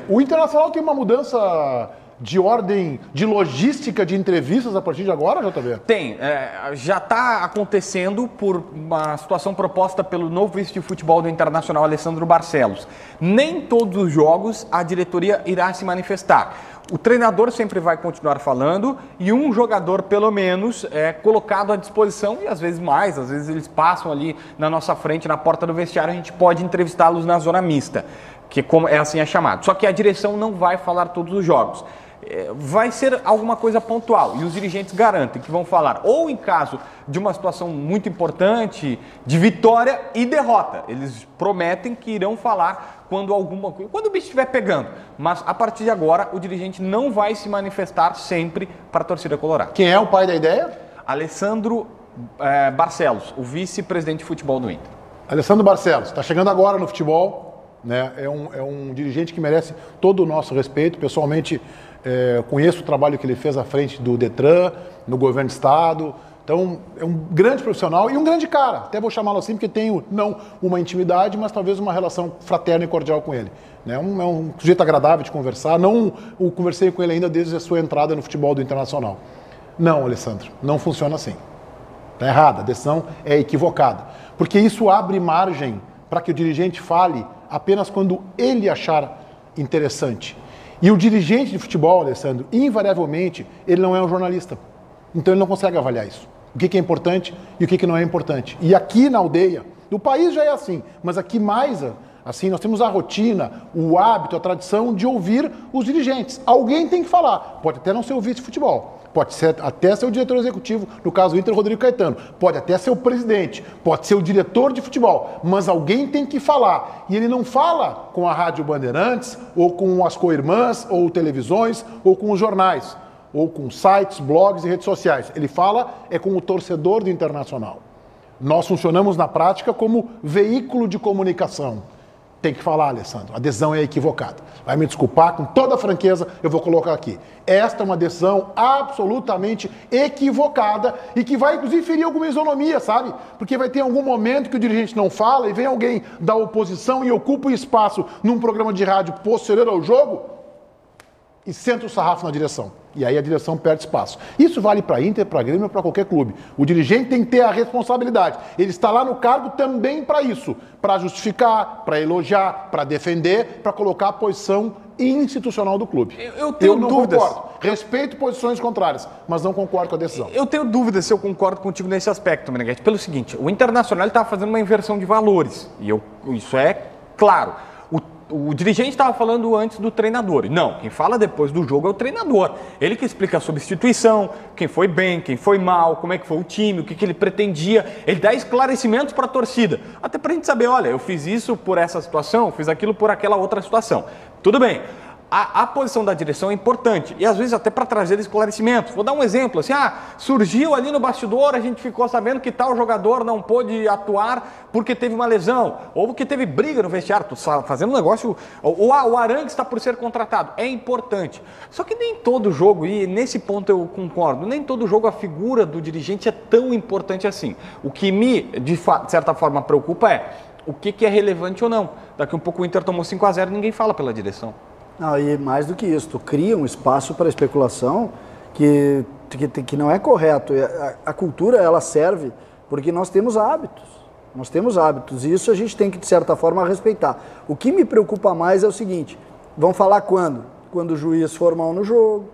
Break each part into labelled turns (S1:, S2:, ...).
S1: O Internacional tem uma mudança de ordem, de logística de entrevistas a partir de agora, JB?
S2: Tem. Já está acontecendo por uma situação proposta pelo novo vice de futebol do Internacional, Alessandro Barcelos. Nem todos os jogos a diretoria irá se manifestar. O treinador sempre vai continuar falando e um jogador, pelo menos, é colocado à disposição e às vezes mais, às vezes eles passam ali na nossa frente, na porta do vestiário, a gente pode entrevistá-los na zona mista, que como é assim é chamado. Só que a direção não vai falar todos os jogos. Vai ser alguma coisa pontual e os dirigentes garantem que vão falar ou em caso de uma situação muito importante de vitória e derrota. Eles prometem que irão falar quando o bicho estiver pegando, mas a partir de agora o dirigente não vai se manifestar sempre para a torcida colorada.
S1: Quem é o pai da ideia?
S2: Alessandro Barcelos, o vice-presidente de futebol do Inter.
S1: Alessandro Barcelos, está chegando agora no futebol, né? É um dirigente que merece todo o nosso respeito. Pessoalmente, conheço o trabalho que ele fez à frente do Detran, no governo do estado. Então, é um grande profissional e um grande cara. Até vou chamá-lo assim porque tenho, não uma intimidade, mas talvez uma relação fraterna e cordial com ele. É um sujeito agradável de conversar. Eu conversei com ele ainda desde a sua entrada no futebol do Internacional. Não, Alessandro, não funciona assim. Está errada, a decisão é equivocada. Porque isso abre margem para que o dirigente fale apenas quando ele achar interessante. E o dirigente de futebol, Alessandro, invariavelmente, ele não é um jornalista. Então ele não consegue avaliar isso. O que é importante e o que não é importante. E aqui na aldeia, o país já é assim, mas aqui mais assim, nós temos a rotina, o hábito, a tradição de ouvir os dirigentes. Alguém tem que falar. Pode até não ser o vice de futebol. Pode ser até ser o diretor executivo, no caso do Inter, Rodrigo Caetano. Pode até ser o presidente, pode ser o diretor de futebol, mas alguém tem que falar. E ele não fala com a Rádio Bandeirantes, ou com as co-irmãs, ou televisões, ou com os jornais, ou com sites, blogs e redes sociais. Ele fala com o torcedor do Internacional. Nós funcionamos na prática como veículo de comunicação. Tem que falar, Alessandro, a decisão é equivocada. Vai me desculpar, com toda a franqueza, eu vou colocar aqui. Esta é uma decisão absolutamente equivocada e que vai, inclusive, ferir alguma isonomia, sabe? Porque vai ter algum momento que o dirigente não fala e vem alguém da oposição e ocupa o espaço num programa de rádio posterior ao jogo e senta o sarrafo na direção. E aí a direção perde espaço. Isso vale para Inter, para Grêmio, para qualquer clube. O dirigente tem que ter a responsabilidade. Ele está lá no cargo também para isso. Para justificar, para elogiar, para defender, para colocar a posição institucional do clube.
S2: Eu tenho dúvidas.
S1: Concordo. Respeito posições contrárias, mas não concordo com a decisão.
S2: Eu tenho dúvidas se eu concordo contigo nesse aspecto, Meneghetti. Pelo seguinte, o Internacional estava fazendo uma inversão de valores. E isso é claro. O dirigente estava falando antes do treinador. Não, quem fala depois do jogo é o treinador. Ele que explica a substituição, quem foi bem, quem foi mal, como é que foi o time, o que ele pretendia. Ele dá esclarecimentos para a torcida. Até para a gente saber, olha, eu fiz isso por essa situação, fiz aquilo por aquela outra situação. Tudo bem. A posição da direção é importante e às vezes até para trazer esclarecimentos. Vou dar um exemplo, assim, surgiu ali no bastidor, a gente ficou sabendo que tal jogador não pôde atuar porque teve uma lesão, ou porque teve briga no vestiário, tô fazendo um negócio, ou o Arangues está por ser contratado. É importante. Só que nem todo jogo, e nesse ponto eu concordo, nem todo jogo a figura do dirigente é tão importante assim. O que me, de certa forma, preocupa é o que é relevante ou não. Daqui um pouco o Inter tomou 5-0 e ninguém fala pela direção.
S3: Não, e mais do que isso, tu cria um espaço para especulação que não é correto. A cultura, ela serve porque nós temos hábitos. Nós temos hábitos e isso a gente tem que, de certa forma, respeitar. O que me preocupa mais é o seguinte, vão falar quando? Quando o juiz for mal no jogo.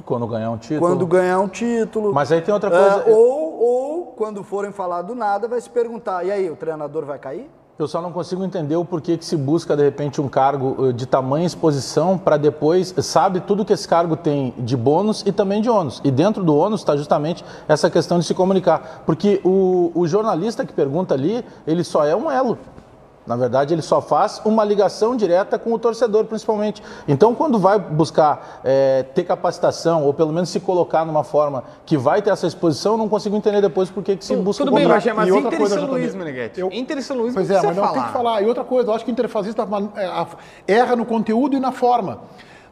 S4: Quando ganhar um título.
S3: Quando ganhar um título.
S4: Mas aí tem outra coisa.
S3: Ou quando forem falar do nada, vai se perguntar, e aí, o treinador vai cair?
S4: Eu só não consigo entender o porquê que se busca, de repente, um cargo de tamanha exposição para depois, sabe, tudo que esse cargo tem de bônus e também de ônus. E dentro do ônus está justamente essa questão de se comunicar. Porque o jornalista que pergunta ali, ele só é um elo. Na verdade, ele só faz uma ligação direta com o torcedor, principalmente. Então, quando vai buscar ter capacitação, ou pelo menos se colocar numa forma que vai ter essa exposição, eu não consigo entender depois por que se busca...
S2: Tudo bem, mas
S1: Inter
S2: e São Luís, Meneghetti. Inter e São Luís
S1: não precisa falar. Tem que falar. E outra coisa, eu acho que o interfazista erra no conteúdo e na forma.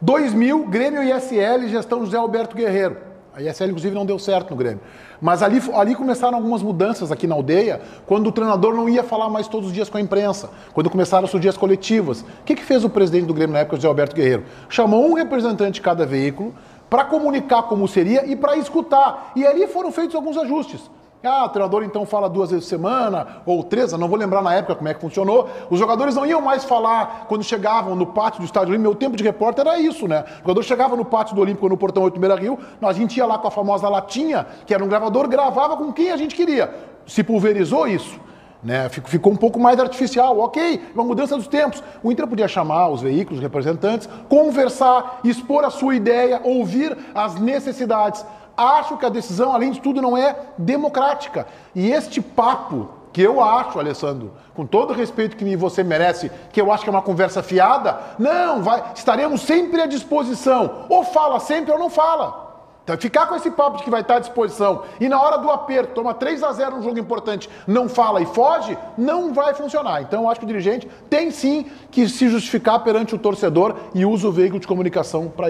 S1: 2000, Grêmio e SL, gestão José Alberto Guerreiro. A ISL, inclusive, não deu certo no Grêmio. Mas ali começaram algumas mudanças aqui na Aldeia, quando o treinador não ia falar mais todos os dias com a imprensa, quando começaram a surgir as coletivas. O que fez o presidente do Grêmio na época, José Alberto Guerreiro? Chamou um representante de cada veículo para comunicar como seria e para escutar. E ali foram feitos alguns ajustes. O treinador então fala 2 vezes por semana, ou 3, não vou lembrar na época como é que funcionou. Os jogadores não iam mais falar quando chegavam no pátio do Estádio Olímpico. Meu tempo de repórter era isso, né? O jogador chegava no pátio do Olímpico, no Portão 8 do Beira-Rio, a gente ia lá com a famosa latinha, que era um gravador, gravava com quem a gente queria. Se pulverizou isso, né? Ficou um pouco mais artificial, ok, uma mudança dos tempos. O Inter podia chamar os veículos, os representantes, conversar, expor a sua ideia, ouvir as necessidades. Acho que a decisão, além de tudo, não é democrática. E este papo, que eu acho, Alessandro, com todo o respeito que você merece, que eu acho que é uma conversa fiada, não, estaremos sempre à disposição. Ou fala sempre ou não fala. Então, ficar com esse papo de que vai estar à disposição e na hora do aperto, toma 3-0 num jogo importante, não fala e foge, não vai funcionar. Então, eu acho que o dirigente tem sim que se justificar perante o torcedor e usa o veículo de comunicação para isso.